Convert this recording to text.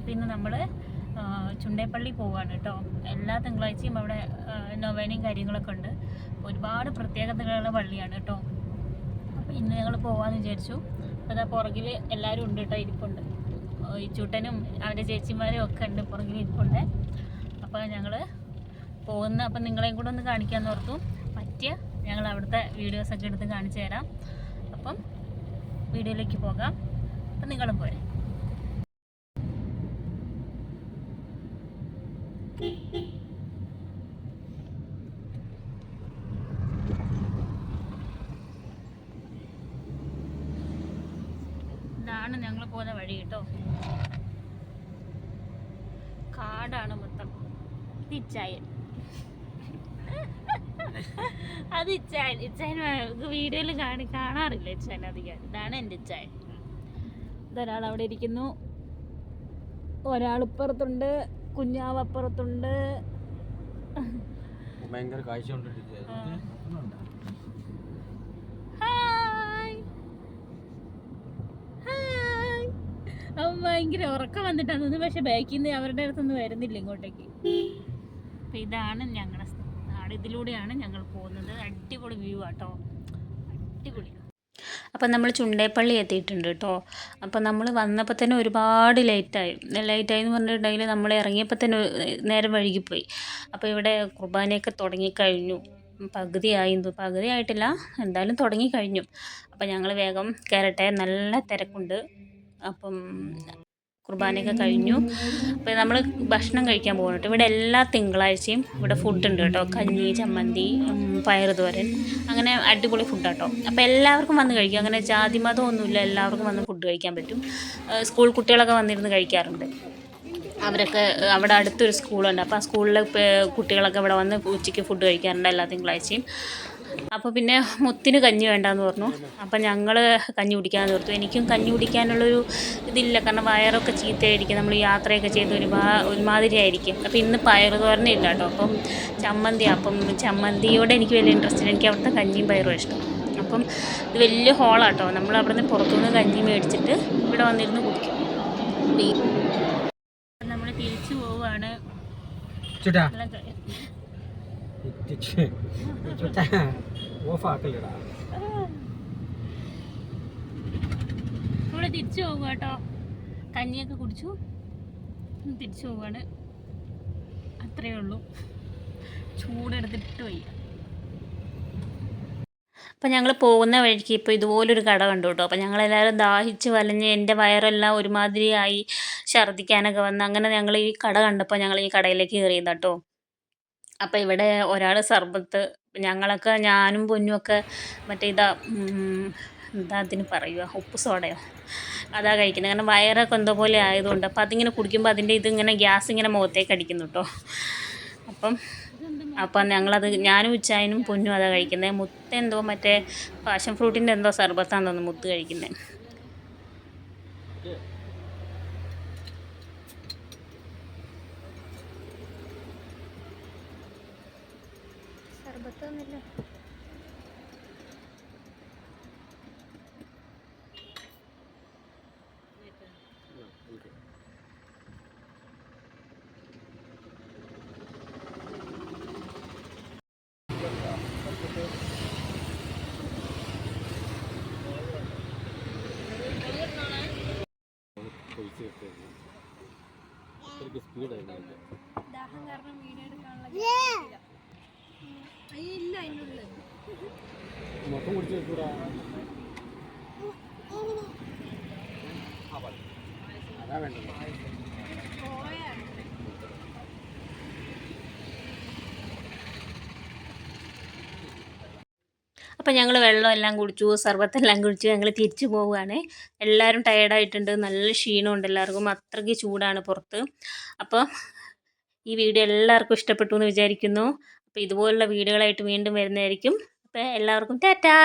അപ്പോൾ ഇന്ന് നമ്മൾ ചുണ്ടേപ്പള്ളി പോവാണ് കേട്ടോ. എല്ലാ തിങ്കളാഴ്ചയും അവിടെ നൊവേനയും കാര്യങ്ങളൊക്കെ ഉണ്ട്. ഒരുപാട് പ്രത്യേകതകളുള്ള പള്ളിയാണ് കേട്ടോ. അപ്പോൾ ഇന്ന് ഞങ്ങൾ പോകാമെന്ന് വിചാരിച്ചു. അപ്പോൾ അതാ പുറകിൽ എല്ലാവരും ഉണ്ട് കേട്ടോ, ഇരിപ്പുണ്ട്. ഈ ചൂട്ടനും അവൻ്റെ ചേച്ചിമാരും ഒക്കെ ഉണ്ട് പുറകിൽ ഇരിപ്പുണ്ട്. അപ്പോൾ ഞങ്ങൾ പോകുന്ന, അപ്പം നിങ്ങളെയും കൂടെ ഒന്ന് കാണിക്കാമെന്ന് ഓർത്തു. പറ്റിയ ഞങ്ങൾ അവിടുത്തെ വീഡിയോസൊക്കെ എടുത്ത് കാണിച്ചു തരാം. അപ്പം വീഡിയോയിലേക്ക് പോകാം. അപ്പം നിങ്ങളും പോരെ. ഇതാണ് ഞങ്ങൾ പോകുന്ന വഴി കേട്ടോ. കാടാണ് മൊത്തം. ഇച്ചായൻ അത് ഇച്ചായൻ വീഡിയോയിൽ കാണാറില്ല ഇച്ചായൻ അധികം. ഇതാണ് എൻ്റെ ഇച്ചായൻ. ഇതൊരാൾ അവിടെ ഇരിക്കുന്നു, ഒരാളിപ്പുറത്തുണ്ട്, കുഞ്ഞാവ് അപ്പുറത്തുണ്ട്. ഭയങ്കര കാഴ്ച ഭയങ്കര ഉറക്കം വന്നിട്ടാണ് തോന്നുന്നു. പക്ഷെ ബാക്കിൽ നിന്ന് അവരുടെ അടുത്തൊന്നും വരുന്നില്ല ഇങ്ങോട്ടേക്ക്. അപ്പം ഇതാണ് ഞങ്ങളുടെ നാട്. ഇതിലൂടെയാണ് ഞങ്ങൾ പോകുന്നത്. അടിപൊളി വ്യൂ ആട്ടോ, അടിപൊളി. അപ്പം നമ്മൾ ചുണ്ടേപ്പള്ളി എത്തിയിട്ടുണ്ട് കേട്ടോ. അപ്പം നമ്മൾ വന്നപ്പോൾ തന്നെ ഒരുപാട് ലേറ്റായി എന്ന് പറഞ്ഞിട്ടുണ്ടെങ്കിൽ നമ്മൾ ഇറങ്ങിയപ്പോൾ തന്നെ നേരം വൈകിപ്പോയി. അപ്പോൾ ഇവിടെ കുർബാനയൊക്കെ തുടങ്ങിക്കഴിഞ്ഞു. പകുതി ആയിട്ടില്ല, എന്തായാലും തുടങ്ങിക്കഴിഞ്ഞു. അപ്പം ഞങ്ങൾ വേഗം കയറട്ടെ, നല്ല തിരക്കുണ്ട്. അപ്പം കുർബാനയൊക്കെ കഴിഞ്ഞു. അപ്പോൾ നമ്മൾ ഭക്ഷണം കഴിക്കാൻ പോകുന്നുണ്ട്. ഇവിടെ എല്ലാ തിങ്കളാഴ്ചയും ഇവിടെ ഫുഡ് ഉണ്ട് കേട്ടോ. കഞ്ഞി, ചമ്മന്തി, പയറുതോരൻ, അങ്ങനെ അടിപൊളി ഫുഡാട്ടോ. അപ്പോൾ എല്ലാവർക്കും വന്ന് കഴിക്കും. അങ്ങനെ ജാതി മതമൊന്നുമില്ല, എല്ലാവർക്കും വന്ന് ഫുഡ് കഴിക്കാൻ പറ്റും. സ്കൂൾ കുട്ടികളൊക്കെ വന്നിരുന്ന് കഴിക്കാറുണ്ട്. അവരൊക്കെ അവിടെ അടുത്തൊരു സ്കൂളുണ്ട്. അപ്പോൾ ആ സ്കൂളിലെ കുട്ടികളൊക്കെ ഇവിടെ വന്ന് ഉച്ചയ്ക്ക് ഫുഡ് കഴിക്കാറുണ്ട് എല്ലാ തിങ്കളാഴ്ചയും. അപ്പോൾ പിന്നെ മുത്തിന് കഞ്ഞി വേണ്ടാന്ന് പറഞ്ഞു. അപ്പം ഞങ്ങൾ കഞ്ഞി കുടിക്കാമെന്ന് ഓർത്തു. എനിക്കും കഞ്ഞി കുടിക്കാനുള്ളൊരു ഇതില്ല, കാരണം വയറൊക്കെ ചീത്തയായിരിക്കും. നമ്മൾ യാത്രയൊക്കെ ചെയ്ത് ഒരുമാതിരി ആയിരിക്കും. അപ്പോൾ ഇന്ന് പയറുതോരൻ ഇല്ല കേട്ടോ. അപ്പം ചമ്മന്തിയോടെ എനിക്ക് വലിയ ഇൻട്രസ്റ്റ് ഇല്ല. എനിക്ക് അവിടുത്തെ കഞ്ഞിയും പയറും ഇഷ്ടം. അപ്പം ഇത് വലിയ ഹോളാട്ടോ. നമ്മൾ അവിടെ നിന്ന് പുറത്തുനിന്ന് കഞ്ഞി മേടിച്ചിട്ട് ഇവിടെ വന്നിരുന്ന് കുടിക്കും. നമ്മൾ തിരിച്ചു പോവുകയാണ്. ഇവിടെ തിരിച്ചു പോകുക കേട്ടോ. കഞ്ഞിയൊക്കെ കുടിച്ചു തിരിച്ചു പോവാണ്. അത്രയേ ഉള്ളൂ. ചൂടെടുത്തിട്ട് വയ്യ. അപ്പം ഞങ്ങൾ പോകുന്ന വഴിക്ക് ഇപ്പോൾ ഇതുപോലൊരു കട കണ്ടു കേട്ടോ. അപ്പം ഞങ്ങളെല്ലാവരും ദാഹിച്ച് വലഞ്ഞ് എൻ്റെ വയറെല്ലാം ഒരുമാതിരിയായി, ഛർദ്ദിക്കാനൊക്കെ വന്ന്. അങ്ങനെ ഞങ്ങൾ ഈ കട കണ്ടപ്പോൾ ഞങ്ങൾ ഈ കടയിലേക്ക് കയറിയത് കേട്ടോ. അപ്പോൾ ഇവിടെ ഒരാൾ സർബത്ത്, ഞങ്ങളൊക്കെ ഞാനും പൊന്നുമൊക്കെ മറ്റേ എന്താ അതിന് പറയുക, ഉപ്പ് സോഡയോ അതാ കഴിക്കുന്നത്. കാരണം വയറൊക്കെ എന്തോ പോലെ ആയതുകൊണ്ട്. അപ്പോൾ അതിങ്ങനെ കുടിക്കുമ്പോൾ അതിൻ്റെ ഇതിങ്ങനെ ഗ്യാസ് ഇങ്ങനെ മുഖത്തേക്ക് അടിക്കുന്നു കേട്ടോ. അപ്പം ഞങ്ങളത്, ഞാനും ഉച്ചായനും പൊന്നും അതാ കഴിക്കുന്നത്. മുത്ത് എന്തോ മറ്റേ പാഷൻ ഫ്രൂട്ടിൻ്റെ എന്തോ സർബത്താന്ന് തോന്നുന്നു മുത്ത് കഴിക്കുന്നത്. സർബത്തൊന്നുമില്ല. ദാഹം കാരണം വീഡിയോ എടുക്കാനുള്ള ഇല്ല അതിനുള്ളിൽ മൊത്തം കുടിച്ചു വെക്കൂടാ. അതാ വേണ്ടത്. അപ്പം ഞങ്ങൾ വെള്ളം എല്ലാം കുടിച്ചു, സർബത്തെല്ലാം കുടിച്ചു. ഞങ്ങൾ തിരിച്ചു പോവുകയാണ്. എല്ലാവരും ടയേർഡായിട്ടുണ്ട്, നല്ല ക്ഷീണമുണ്ട് എല്ലാവർക്കും. അത്രയ്ക്ക് ചൂടാണ് പുറത്ത്. അപ്പോൾ ഈ വീഡിയോ എല്ലാവർക്കും ഇഷ്ടപ്പെട്ടു എന്ന് വിചാരിക്കുന്നു. അപ്പോൾ ഇതുപോലുള്ള വീഡിയോകളായിട്ട് വീണ്ടും വരുന്നതായിരിക്കും. അപ്പോൾ എല്ലാവർക്കും ടാറ്റാ.